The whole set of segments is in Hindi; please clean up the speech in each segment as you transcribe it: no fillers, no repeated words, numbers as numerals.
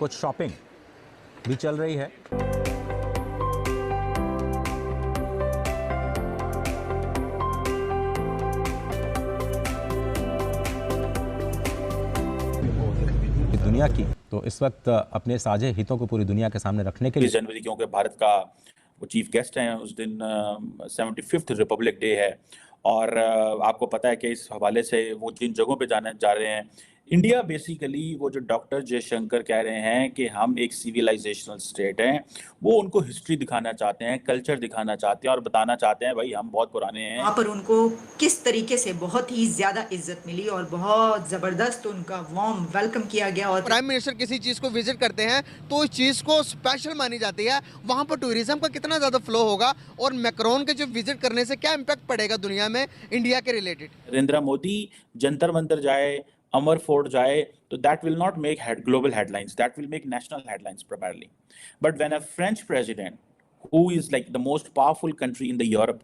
कुछ शॉपिंग भी चल रही है। दुनिया की तो इस वक्त अपने साझे हितों को पूरी दुनिया के सामने रखने के लिए 20 जनवरी क्योंकि भारत का वो चीफ गेस्ट हैं, उस दिन 75th रिपब्लिक डे है और आपको पता है कि इस हवाले से वो जिन जगहों पे जाने जा रहे हैं, इंडिया बेसिकली वो जो डॉक्टर जयशंकर कह रहे हैं कि हम एक सिविलाइजेशनल स्टेट हैं, वो उनको हिस्ट्री दिखाना चाहते हैं, कल्चर दिखाना चाहते हैं और बताना चाहते हैं भाई हम बहुत पुराने हैं। वहाँ पर उनको किस तरीके से बहुत ही ज्यादा इज्जत मिली और बहुत जबरदस्त उनका वार्म वेलकम किया गया। और प्राइम मिनिस्टर किसी चीज को विजिट करते हैं तो इस चीज को स्पेशल मानी जाती है। वहाँ पर टूरिज्म का कितना ज्यादा फ्लो होगा और मैक्रोन के जो विजिट करने से क्या इम्पैक्ट पड़ेगा दुनिया में इंडिया के रिलेटेड। नरेंद्र मोदी जंतर मंतर जाए, अमर फोर्ट जाए, तो that will not make global headlines, that will make national headlines primarily. But when a French president, who is like the most powerful country in the Europe,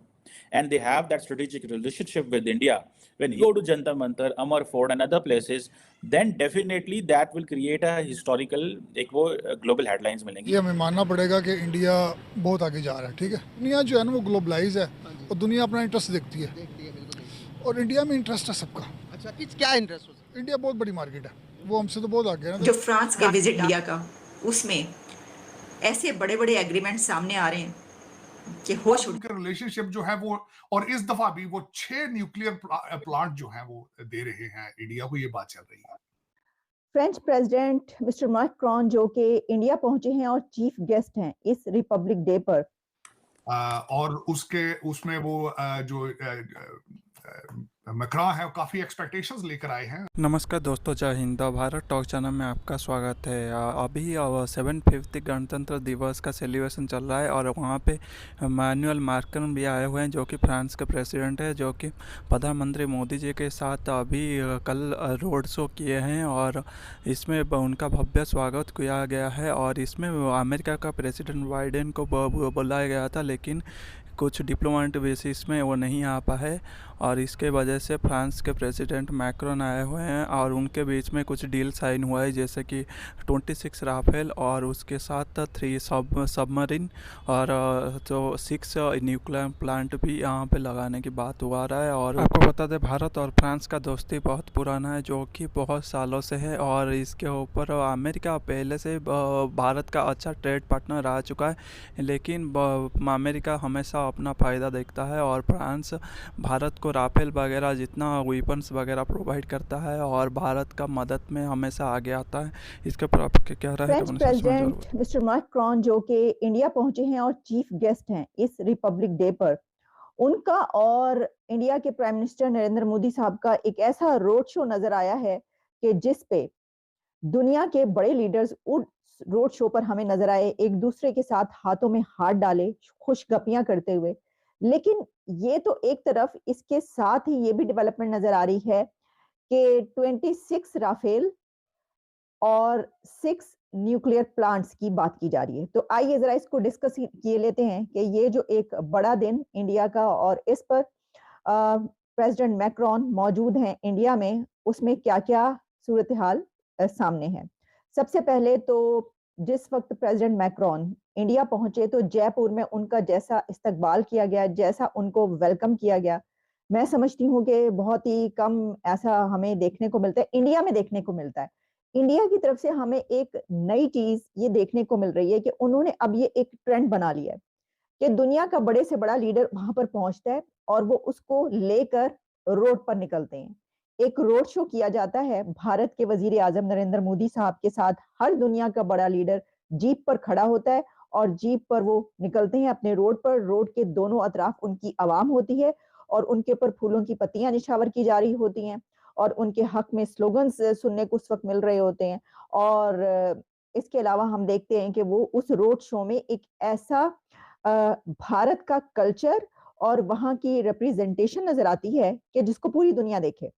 and they have that strategic relationship with India, when he go to Jantar Mantar, Amar Fort and other places, then definitely that will create a historical एक वो global headlines मिलेंगी। ये हमें मानना पड़ेगा कि इंडिया बहुत आगे जा रहा है, ठीक है। दुनिया जो है ना वो ग्लोबलाइज है और दुनिया अपना इंटरेस्ट देखती है और इंडिया में इंटरेस्ट है सबका। अच्छा, क्या इंटरेस्ट? इंडिया बहुत बड़ी मार्केट है, वो हमसे तो बहुत आगे है ना। जो फ्रांस का विजिट इंडिया का, उसमें ऐसे बड़े बड़े एग्रीमेंट सामने आ रहे हैं कि होश उनके रिलेशनशिप जो है वो, और इस दफा भी वो 6 न्यूक्लियर प्लांट जो है वो दे रहे हैं इंडिया को, ये बात चल रही है। फ्रेंच प्रेसिडेंट मिस्टर मैक्रोन जो कि इंडिया पहुंचे हैं और चीफ गेस्ट हैं इस रिपब्लिक डे पर, और उसमें वो जो मैक्रोन है काफी एक्सपेक्टेशंस लेकर आए हैं। नमस्कार दोस्तों, जय हिंद। भारत टॉक चैनल में आपका स्वागत है। अभी 75th गणतंत्र दिवस का सेलिब्रेशन चल रहा है और वहाँ पे मैनुअल मैक्रोन भी आए हुए हैं जो कि फ्रांस के प्रेसिडेंट है, जो कि प्रधानमंत्री मोदी जी के साथ अभी कल रोड शो किए हैं और इसमें उनका भव्य स्वागत किया गया है। और इसमें अमेरिका का प्रेसिडेंट बाइडेन को बुलाया गया था, लेकिन कुछ डिप्लोमेट बेसिस में वो नहीं आ पाए और इसके वजह से फ्रांस के प्रेसिडेंट मैक्रोन आए हुए हैं और उनके बीच में कुछ डील साइन हुआ है, जैसे कि 26 राफेल और उसके साथ 3 सबमरीन और जो 6 न्यूक्लियर प्लांट भी यहाँ पे लगाने की बात हुआ रहा है। और आपको बता दें, भारत और फ्रांस का दोस्ती बहुत पुराना है, जो कि बहुत सालों से है और इसके ऊपर अमेरिका पहले से भारत का अच्छा ट्रेड पार्टनर रह चुका है, लेकिन अमेरिका हमेशा अपना फ़ायदा देखता है और फ्रांस भारत को राफेल वगैरह जितना वेपन्स वगैरह प्रोवाइड करता है और भारत का मदद में हमेशा आगे आता है। इसके ऊपर आपके क्या राय है? फ्रेंच प्रेसिडेंट मिस्टर मैक्रोन जो कि इंडिया पहुंचे हैं और चीफ गेस्ट हैं इस रिपब्लिक डे पर, उनका और इंडिया के प्राइम मिनिस्टर नरेंद्र मोदी साहब का एक ऐसा रोड शो नजर आया है कि जिस पे दुनिया के बड़े लीडर्स उस रोड शो पर हमें नजर आए, एक दूसरे के साथ हाथों में हाथ डाले, खुशगपियां करते हुए। लेकिन ये तो एक तरफ, इसके साथ ही ये भी डेवलपमेंट नजर आ रही है कि 26 राफेल और 6 न्यूक्लियर प्लांट्स की बात की जा रही है। तो आइए जरा इसको डिस्कस किए लेते हैं कि ये जो एक बड़ा दिन इंडिया का और इस पर प्रेसिडेंट मैक्रोन मौजूद हैं इंडिया में, उसमें क्या क्या सूरत हाल सामने है। सबसे पहले तो जिस वक्त प्रेसिडेंट मैक्रोन इंडिया पहुंचे तो जयपुर में उनका जैसा इस्तकबाल किया गया, जैसा उनको वेलकम किया गया, मैं समझती हूँ कि बहुत ही कम ऐसा हमें देखने को मिलता है, इंडिया में देखने को मिलता है। इंडिया की तरफ से हमें एक नई चीज ये देखने को मिल रही है कि उन्होंने अब ये एक ट्रेंड बना लिया है कि दुनिया का बड़े से बड़ा लीडर वहां पर पहुंचता है और वो उसको लेकर रोड पर निकलते हैं। एक रोड शो किया जाता है भारत के वजीर आजम नरेंद्र मोदी साहब के साथ, हर दुनिया का बड़ा लीडर जीप पर खड़ा होता है और जीप पर वो निकलते हैं अपने रोड पर। रोड के दोनों अतराफ उनकी आवाम होती है और उनके ऊपर फूलों की पत्तियां निछावर की जा रही होती हैं और उनके हक में स्लोगन्स सुनने को उस वक्त मिल रहे होते हैं। और इसके अलावा हम देखते हैं कि वो उस रोड शो में एक ऐसा भारत का कल्चर और वहाँ की रिप्रेजेंटेशन नजर आती है कि जिसको पूरी दुनिया देखे।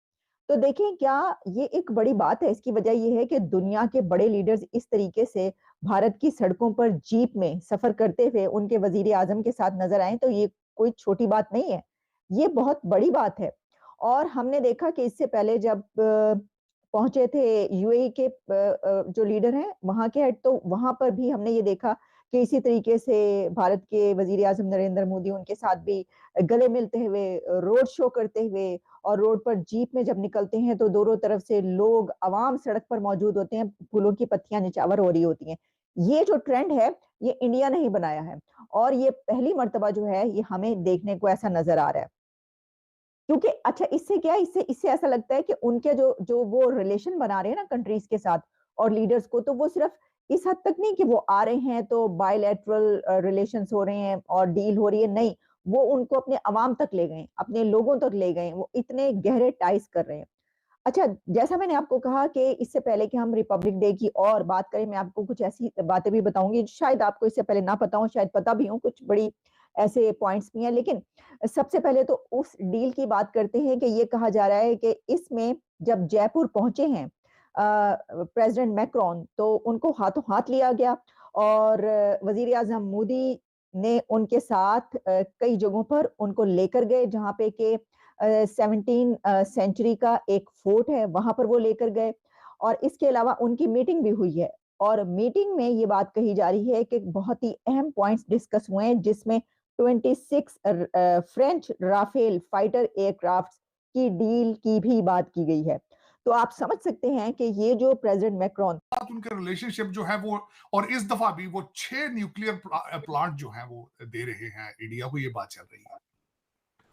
तो देखें, क्या ये एक बड़ी बात है? इसकी वजह ये है कि दुनिया के बड़े लीडर्स इस तरीके से भारत की सड़कों पर जीप में सफर करते हुए उनके वजीर आजम के साथ नजर आए, तो ये कोई छोटी बात नहीं है, ये बहुत बड़ी बात है। और हमने देखा कि इससे पहले जब पहुंचे थे यूएई के जो लीडर हैं वहां के हेड, तो वहां पर भी हमने ये देखा कि इसी तरीके से भारत के वजीर आजम नरेंद्र मोदी उनके साथ भी गले मिलते हुए, रोड शो करते हुए, और रोड पर जीप में जब निकलते हैं तो दोनों तरफ से लोग, अवाम सड़क पर मौजूद होते हैं, फूलों की पत्तियां निछावर हो रही होती हैं। ये जो ट्रेंड है ये इंडिया ने ही बनाया है, और ये पहली मर्तबा जो है ये हमें देखने को ऐसा नजर आ रहा है। क्योंकि अच्छा, इससे क्या है, इससे इससे ऐसा लगता है कि उनके जो जो वो रिलेशन बना रहे हैं ना कंट्रीज के साथ और लीडर्स को, तो वो सिर्फ इस हद तक नहीं कि वो आ रहे हैं तो बायलैटरल रिलेशंस हो रहे हैं और डील हो रही है, नहीं, वो उनको अपने अवाम तक ले गए, अपने लोगों तक ले गए, वो इतने गहरे टाइज कर रहे हैं। अच्छा, जैसा मैंने आपको कहा कि इससे पहले कि हम रिपब्लिक डे की और बात करें, मैं आपको कुछ ऐसी बातें भी बताऊंगी शायद आपको इससे पहले ना पता हो, शायद पता भी हो, कुछ बड़ी ऐसे पॉइंट्स भी हैं। लेकिन सबसे पहले तो उस डील की बात करते हैं कि ये कहा जा रहा है कि इसमें जब जयपुर पहुंचे हैं प्रेसिडेंट मैक्रोन, तो उनको हाथों हाथ लिया गया, और वजीर आजम मोदी ने उनके साथ कई जगहों पर उनको लेकर गए, जहां पे के 17 सेंचुरी का एक फोर्ट है वहां पर वो लेकर गए, और इसके अलावा उनकी मीटिंग भी हुई है। और मीटिंग में ये बात कही जा रही है कि बहुत ही अहम पॉइंट्स डिस्कस हुए हैं, जिसमें 26 फ्रेंच राफेल फाइटर एयरक्राफ्ट की डील की भी बात की गई है। तो आप समझ सकते हैं कि ये जो प्रेसिडेंट मैक्रोन, उनके रिलेशनशिप जो है वो, और इस दफा भी वो 6 न्यूक्लियर प्लांट जो है वो दे रहे हैं इंडिया को, ये बात चल रही है।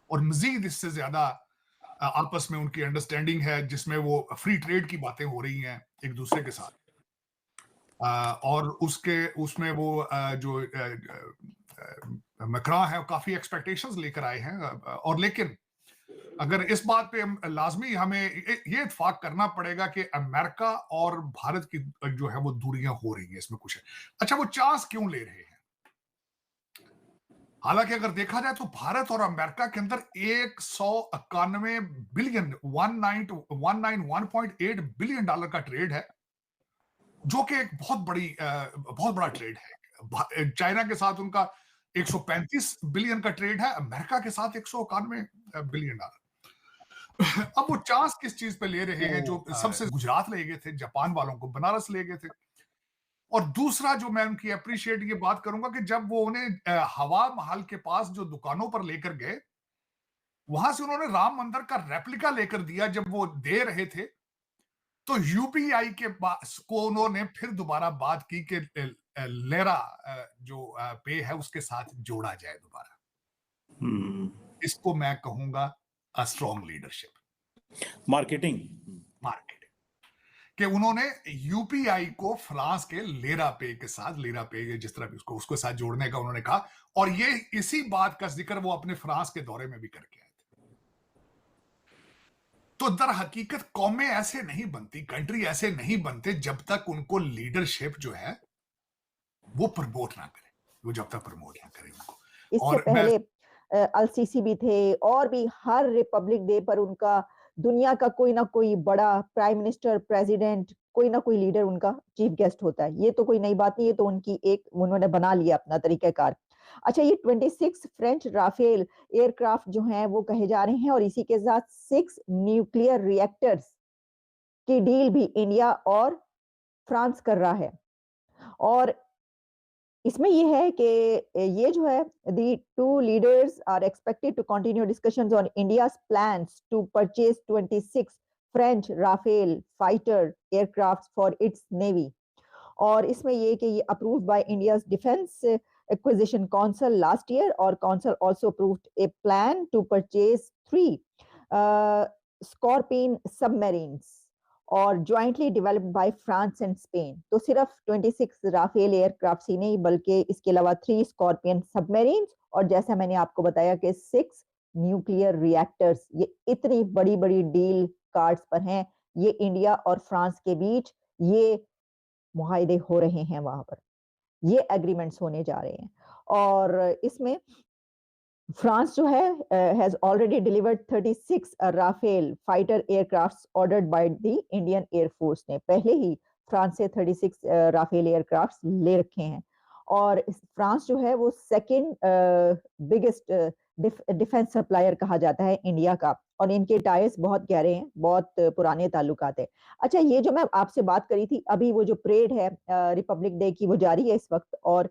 और मजीद इससे ज्यादा आपस में उनकी अंडरस्टैंडिंग है, जिसमें वो फ्री ट्रेड की बातें हो रही हैं एक दूसरे के साथ, और उसमें वो जो मैक्रोन है काफी एक्सपेक्टेशंस लेकर आए हैं। और लेकिन अगर इस बात पे लाजमी हमें ये इत्फाक करना पड़ेगा कि अमेरिका और भारत की जो है वो दूरियां हो रही हैं, इसमें कुछ है। अच्छा, वो चांस क्यों ले रहे हैं? हालांकि अगर देखा जाए तो भारत और अमेरिका के अंदर 191 बिलियन 191.8 बिलियन डॉलर का ट्रेड है, जो कि एक बहुत बड़ा ट्रेड है। चाइना के साथ उनका 135 बिलियन का ट्रेड है, अमेरिका के साथ 191 बिलियन डॉलर। अब वो चांस किस चीज पे ले रहे हैं? जो सबसे गुजरात ले गए थे, जापान वालों को बनारस ले गए थे। और दूसरा जो मैं उनकी अप्रिशिएट ये बात करूंगा कि जब वो उन्हें हवा महल के पास जो दुकानों पर लेकर गए, वहां से उन्होंने राम मंदिर का रेप्लिका लेकर दिया। जब वो दे रहे थे तो यूपीआई के पास को उन्होंने फिर दोबारा बात की कि लेरा जो पे है उसके साथ जोड़ा जाए दोबारा। इसको मैं कहूंगा स्ट्रॉन्ग लीडरशिप, मार्केटिंग कि उन्होंने यूपीआई को फ्रांस के लेरा पे के साथ, लेरा पे जिस तरह भी उसको साथ जोड़ने का उन्होंने कहा। और ये इसी बात का जिक्र वो अपने फ्रांस के दौरे में भी करके आए थे। तो दर हकीकत कौमें ऐसे नहीं बनती, कंट्री ऐसे नहीं बनते जब तक उनको लीडरशिप जो है वो प्रमोट ना करे, वो जब तक प्रमोट ना करे उनको। इससे और पहले अल-सीसी भी थे, और भी हर रिपब्लिक डे पर उनका दुनिया का कोई ना कोई बड़ा प्राइम मिनिस्टर, प्रेसिडेंट, कोई ना कोई लीडर उनका चीफ गेस्ट होता है। ये तो कोई नई बात नहीं, ये तो उनकी एक उन्होंने बना लिया अपना तरीकाकार। अच्छा, ये 26 फ्रेंच राफेल एयरक्राफ्ट जो हैं वो कहे जा रहे हैं, और इसी के साथ 6 न्यूक्लियर रिएक्टर्स की डील भी इंडिया और फ्रांस कर रहा है। और इसमें ये है कि ये जो है, the two leaders are expected to continue discussions on India's plans to purchase 26 French Rafale fighter aircrafts for its navy. और इसमें ये कि ये approved by India's Defense Acquisition Council last year, और council also approved a plan to purchase 3 Scorpion submarines और jointly developed by France and Spain। तो सिर्फ 26 राफेल एयरक्राफ्ट ही नहीं, बल्कि इसके अलावा 3 स्कॉर्पियन सबमरीन्स, और जैसा मैंने आपको बताया कि 6 न्यूक्लियर रिएक्टर्स। ये इतनी बड़ी बड़ी डील कार्ड्स पर हैं, ये इंडिया और फ्रांस के बीच ये मुआहदे हो रहे हैं, वहां पर ये एग्रीमेंट्स होने जा रहे हैं। और इसमें फ्रांस जो है has already delivered 36 Rafale fighter aircrafts ordered by the Indian Air Force ने पहले ही फ्रांस से 36 राफेल एयरक्राफ्ट्स ले रखे हैं। और फ्रांस जो है वो सेकंड बिगेस्ट डिफेंस सप्लायर कहा जाता है इंडिया का, और इनके टाइज बहुत गहरे हैं, बहुत पुराने ताल्लुकात है। अच्छा, ये जो मैं आपसे बात करी थी अभी, वो जो परेड है रिपब्लिक डे की वो जारी है इस वक्त, और